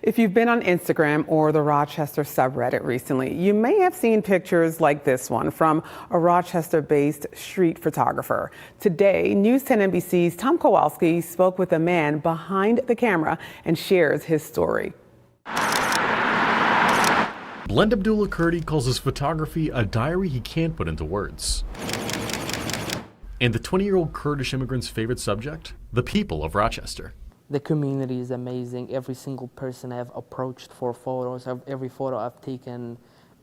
If you've been on Instagram or the Rochester subreddit recently, you may have seen pictures like this one from a Rochester-based street photographer. Today, News 10 NBC's Tom Kowalski spoke with the man behind the camera and shares his story. Blnd Abdullah Kurdi calls his photography a diary he can't put into words. And the 20-year-old Kurdish immigrant's favorite subject? The people of Rochester. The community is amazing. Every single person I've approached for photos, every photo I've taken,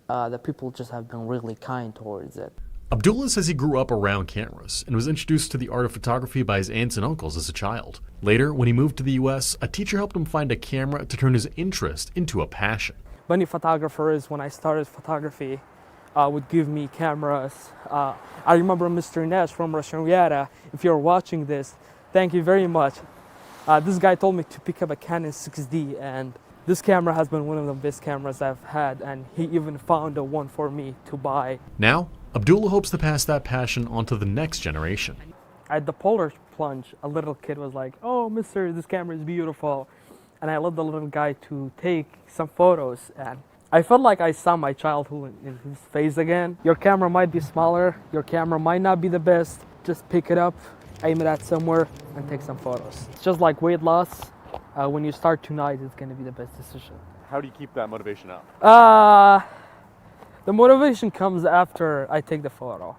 the people just have been really kind towards it. Abdullah says he grew up around cameras and was introduced to the art of photography by his aunts and uncles as a child. Later, when he moved to the US, a teacher helped him find a camera to turn his interest into a passion. Many photographers, when I started photography, would give me cameras. I remember Mr. Nash from Rochesterians. If you're watching this, thank you very much. This guy told me to pick up a Canon 6D, and this camera has been one of the best cameras I've had, and he even found a one for me to buy. Now, Abdullah hopes to pass that passion on to the next generation. At the polar plunge, a little kid was like, "Oh, mister, this camera is beautiful." And I let the little guy to take some photos, and I felt like I saw my childhood in his face again. Your camera might be smaller, your camera might not be the best, just pick it up, aim it at somewhere, and take some photos. It's just like weight loss. When you start tonight, it's gonna be the best decision. How do you keep that motivation up? The motivation comes after I take the photo.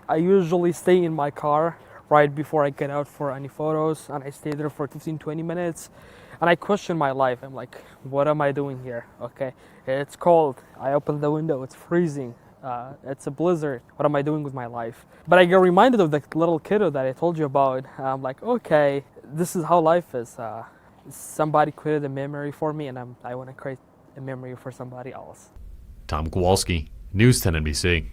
I usually stay in my car right before I get out for any photos, and I stay there for 15-20 minutes. And I question my life. I'm like, what am I doing here? Okay, it's cold. I open the window, it's freezing. It's a blizzard. What am I doing with my life? But I get reminded of the little kiddo that I told you about. I'm like, okay, this is how life is. Somebody created a memory for me, and I want to create a memory for somebody else. Tom Kowalski, News 10 NBC.